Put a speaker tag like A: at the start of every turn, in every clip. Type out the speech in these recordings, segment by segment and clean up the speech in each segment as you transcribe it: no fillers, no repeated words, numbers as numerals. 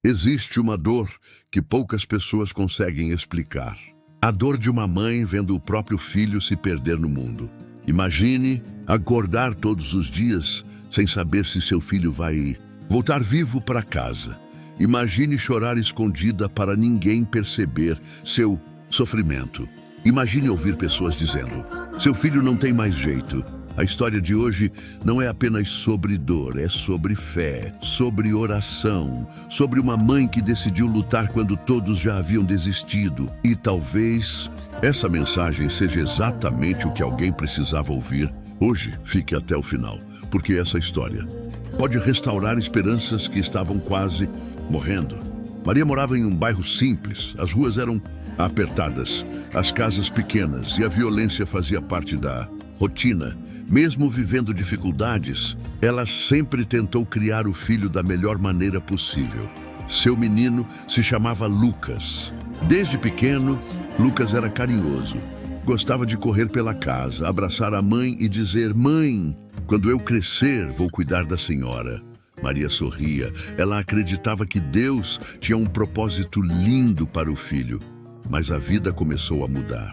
A: Existe uma dor que poucas pessoas conseguem explicar. A dor de uma mãe vendo o próprio filho se perder no mundo. Imagine acordar todos os dias sem saber se seu filho vai voltar vivo para casa. Imagine chorar escondida para ninguém perceber seu sofrimento. Imagine ouvir pessoas dizendo: seu filho não tem mais jeito. A história de hoje não é apenas sobre dor, é sobre fé, sobre oração, sobre uma mãe que decidiu lutar quando todos já haviam desistido. E talvez essa mensagem seja exatamente o que alguém precisava ouvir. Hoje, fique até o final, porque essa história pode restaurar esperanças que estavam quase morrendo. Maria morava em um bairro simples, as ruas eram apertadas, as casas pequenas e a violência fazia parte da rotina. Mesmo vivendo dificuldades, ela sempre tentou criar o filho da melhor maneira possível. Seu menino se chamava Lucas. Desde pequeno, Lucas era carinhoso. Gostava de correr pela casa, abraçar a mãe e dizer: mãe, quando eu crescer, vou cuidar da senhora. Maria sorria. Ela acreditava que Deus tinha um propósito lindo para o filho. Mas a vida começou a mudar.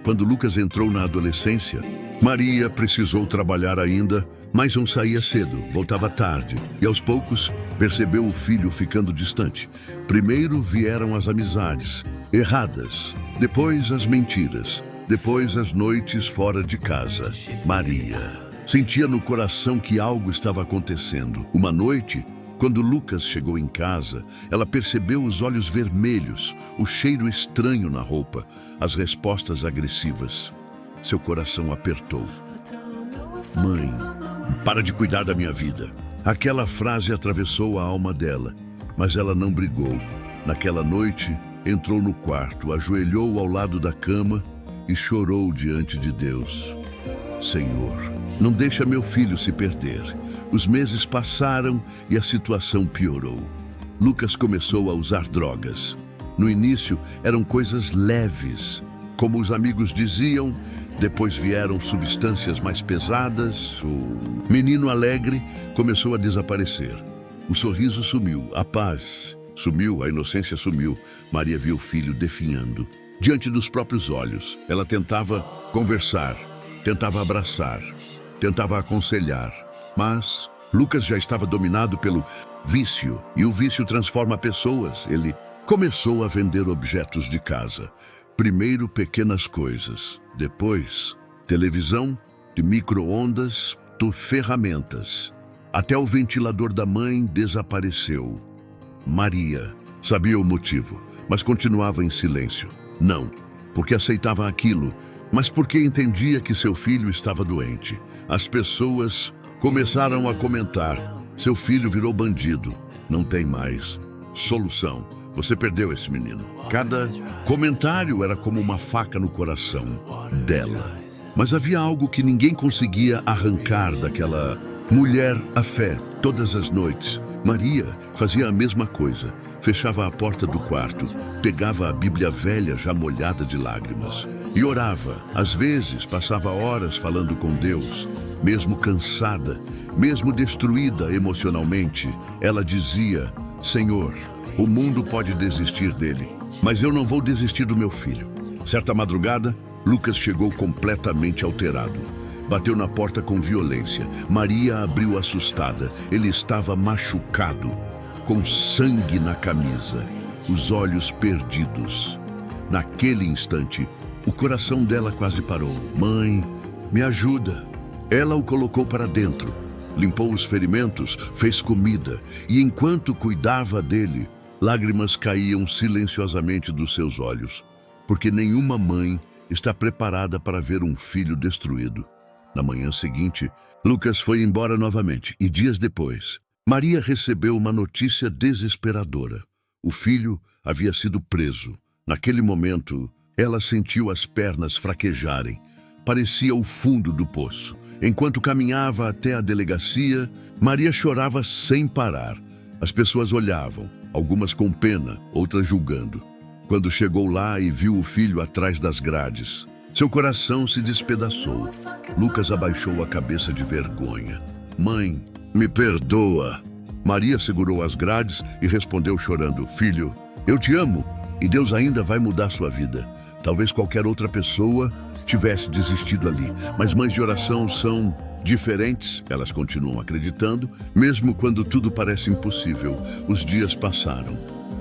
A: Quando Lucas entrou na adolescência, Maria precisou trabalhar ainda, mas não saía cedo, voltava tarde. E aos poucos, percebeu o filho ficando distante. Primeiro vieram as amizades erradas, depois as mentiras, depois as noites fora de casa. Maria sentia no coração que algo estava acontecendo. Uma noite, quando Lucas chegou em casa, ela percebeu os olhos vermelhos, o cheiro estranho na roupa, as respostas agressivas. Seu coração apertou. Mãe, para de cuidar da minha vida. Aquela frase atravessou a alma dela, mas ela não brigou. Naquela noite, entrou no quarto, ajoelhou ao lado da cama e chorou diante de Deus. Senhor, não deixa meu filho se perder. Os meses passaram e a situação piorou. Lucas começou a usar drogas. No início, eram coisas leves, como os amigos diziam. Depois vieram substâncias mais pesadas. O menino alegre começou a desaparecer. O sorriso sumiu, a paz sumiu, a inocência sumiu. Maria viu o filho definhando. Diante dos próprios olhos, ela tentava conversar, tentava abraçar, tentava aconselhar. Mas Lucas já estava dominado pelo vício, e o vício transforma pessoas. Ele começou a vender objetos de casa. Primeiro pequenas coisas, depois televisão, de micro-ondas, ferramentas. Até o ventilador da mãe desapareceu. Maria sabia o motivo, mas continuava em silêncio. Não porque aceitava aquilo, mas porque entendia que seu filho estava doente. As pessoas começaram a comentar: seu filho virou bandido, não tem mais solução. Você perdeu esse menino. Cada comentário era como uma faca no coração dela. Mas havia algo que ninguém conseguia arrancar daquela mulher: a fé. Todas as noites, Maria fazia a mesma coisa. Fechava a porta do quarto, pegava a Bíblia velha já molhada de lágrimas e orava. Às vezes, passava horas falando com Deus. Mesmo cansada, mesmo destruída emocionalmente, ela dizia: Senhor, o mundo pode desistir dele, mas eu não vou desistir do meu filho. Certa madrugada, Lucas chegou completamente alterado. Bateu na porta com violência. Maria abriu assustada. Ele estava machucado, com sangue na camisa, os olhos perdidos. Naquele instante, o coração dela quase parou. Mãe, me ajuda. Ela o colocou para dentro, limpou os ferimentos, fez comida, e enquanto cuidava dele, lágrimas caíam silenciosamente dos seus olhos, porque nenhuma mãe está preparada para ver um filho destruído. Na manhã seguinte, Lucas foi embora novamente, e dias depois, Maria recebeu uma notícia desesperadora. O filho havia sido preso. Naquele momento, ela sentiu as pernas fraquejarem. Parecia o fundo do poço. Enquanto caminhava até a delegacia, Maria chorava sem parar. As pessoas olhavam, algumas com pena, outras julgando. Quando chegou lá e viu o filho atrás das grades, seu coração se despedaçou. Lucas abaixou a cabeça de vergonha. Mãe, me perdoa. Maria segurou as grades e respondeu chorando: Filho, eu te amo e Deus ainda vai mudar sua vida. Talvez qualquer outra pessoa tivesse desistido ali, mas mães de oração são diferentes. Elas continuam acreditando, mesmo quando tudo parece impossível. Os dias passaram.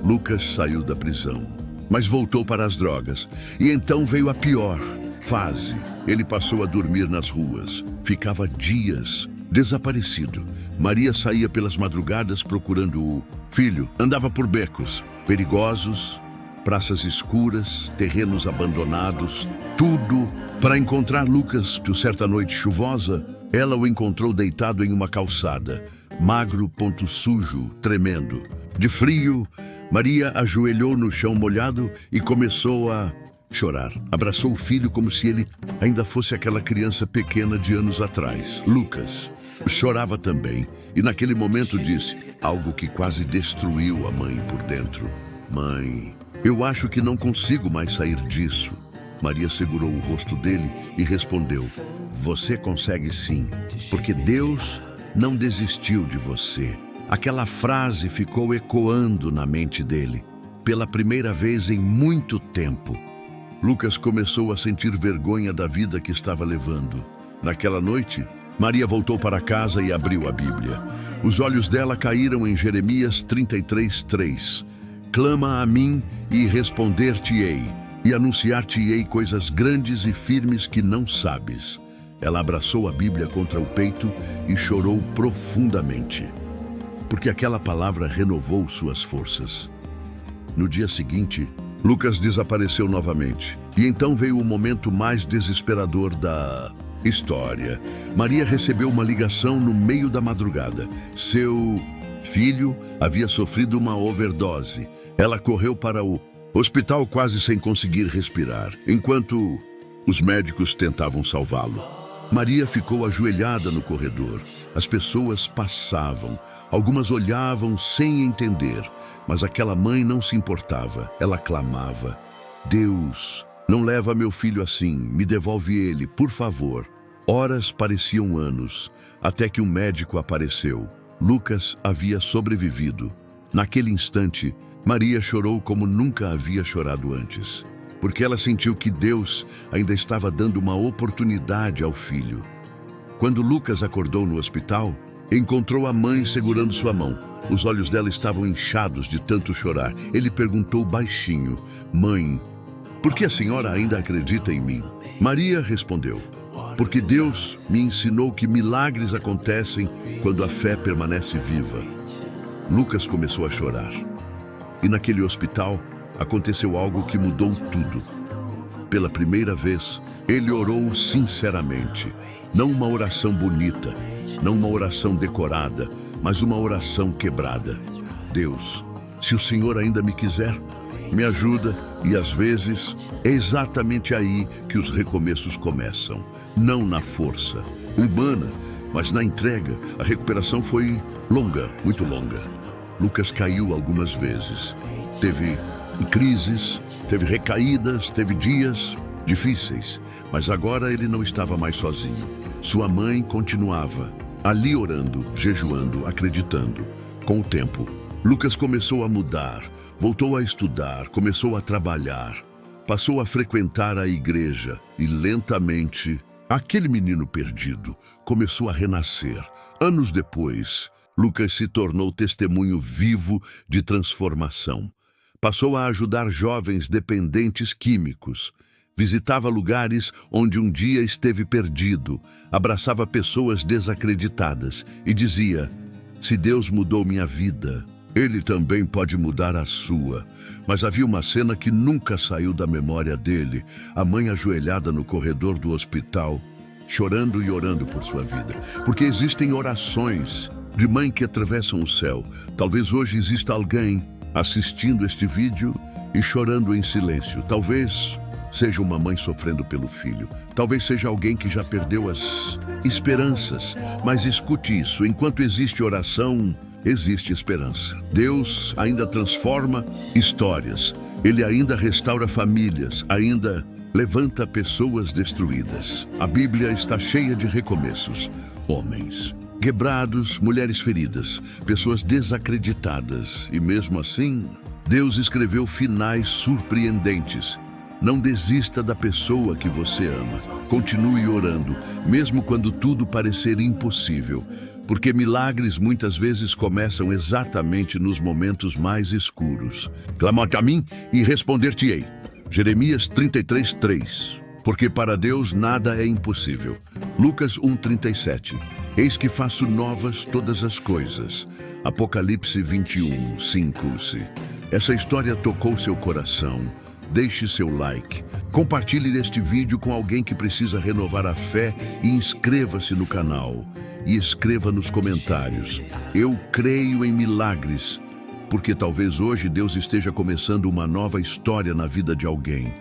A: Lucas saiu da prisão, mas voltou para as drogas. E então veio a pior fase. Ele passou a dormir nas ruas. Ficava dias desaparecido. Maria saía pelas madrugadas procurando o filho. Andava por becos perigosos, praças escuras, terrenos abandonados, tudo para encontrar Lucas, que certa noite chuvosa, ela o encontrou deitado em uma calçada, magro, ponto sujo, tremendo. De frio, Maria ajoelhou no chão molhado e começou a chorar. Abraçou o filho como se ele ainda fosse aquela criança pequena de anos atrás. Lucas chorava também e naquele momento disse algo que quase destruiu a mãe por dentro. Mãe, eu acho que não consigo mais sair disso. Maria segurou o rosto dele e respondeu: Você consegue sim, porque Deus não desistiu de você. Aquela frase ficou ecoando na mente dele. Pela primeira vez em muito tempo, Lucas começou a sentir vergonha da vida que estava levando. Naquela noite, Maria voltou para casa e abriu a Bíblia. Os olhos dela caíram em Jeremias 33:3. Clama a mim e responder-te-ei, e anunciar-te-ei coisas grandes e firmes que não sabes. Ela abraçou a Bíblia contra o peito e chorou profundamente, porque aquela palavra renovou suas forças. No dia seguinte, Lucas desapareceu novamente. E então veio o momento mais desesperador da história. Maria recebeu uma ligação no meio da madrugada. Seu filho havia sofrido uma overdose. Ela correu para o hospital quase sem conseguir respirar, enquanto os médicos tentavam salvá-lo. Maria ficou ajoelhada no corredor. As pessoas passavam. Algumas olhavam sem entender, mas aquela mãe não se importava. Ela clamava: Deus, não leva meu filho assim, me devolve ele, por favor. Horas pareciam anos, até que um médico apareceu. Lucas havia sobrevivido. Naquele instante, Maria chorou como nunca havia chorado antes, porque ela sentiu que Deus ainda estava dando uma oportunidade ao filho. Quando Lucas acordou no hospital, encontrou a mãe segurando sua mão. Os olhos dela estavam inchados de tanto chorar. Ele perguntou baixinho: Mãe, por que a senhora ainda acredita em mim? Maria respondeu: Porque Deus me ensinou que milagres acontecem quando a fé permanece viva. Lucas começou a chorar. E naquele hospital aconteceu algo que mudou tudo. Pela primeira vez, ele orou sinceramente. Não uma oração bonita, não uma oração decorada, mas uma oração quebrada. Deus, se o Senhor ainda me quiser, me ajuda. E às vezes é exatamente aí que os recomeços começam. Não na força humana, mas na entrega. A recuperação foi longa, muito longa. Lucas caiu algumas vezes. Teve crises, teve recaídas, teve dias difíceis. Mas agora ele não estava mais sozinho. Sua mãe continuava ali orando, jejuando, acreditando. Com o tempo, Lucas começou a mudar. Voltou a estudar, começou a trabalhar, passou a frequentar a igreja e lentamente, aquele menino perdido começou a renascer. Anos depois, Lucas se tornou testemunho vivo de transformação. Passou a ajudar jovens dependentes químicos, visitava lugares onde um dia esteve perdido, abraçava pessoas desacreditadas e dizia: Se Deus mudou minha vida, Ele também pode mudar a sua. Mas havia uma cena que nunca saiu da memória dele. A mãe ajoelhada no corredor do hospital, chorando e orando por sua vida. Porque existem orações de mãe que atravessam o céu. Talvez hoje exista alguém assistindo este vídeo e chorando em silêncio. Talvez seja uma mãe sofrendo pelo filho. Talvez seja alguém que já perdeu as esperanças. Mas escute isso, enquanto existe oração, existe esperança. Deus ainda transforma histórias. Ele ainda restaura famílias, ainda levanta pessoas destruídas. A Bíblia está cheia de recomeços. Homens Quebrados, mulheres feridas, pessoas desacreditadas. E mesmo assim, Deus escreveu finais surpreendentes. Não desista da pessoa que você ama. Continue orando, mesmo quando tudo parecer impossível. Porque milagres muitas vezes começam exatamente nos momentos mais escuros. Clama-te a mim e responder-te-ei. Jeremias 33:3. Porque para Deus nada é impossível. Lucas 1:37. Eis que faço novas todas as coisas. Apocalipse 21:5. Essa história tocou seu coração. Deixe seu like, compartilhe este vídeo com alguém que precisa renovar a fé e inscreva-se no canal. E escreva nos comentários: eu creio em milagres, porque talvez hoje Deus esteja começando uma nova história na vida de alguém.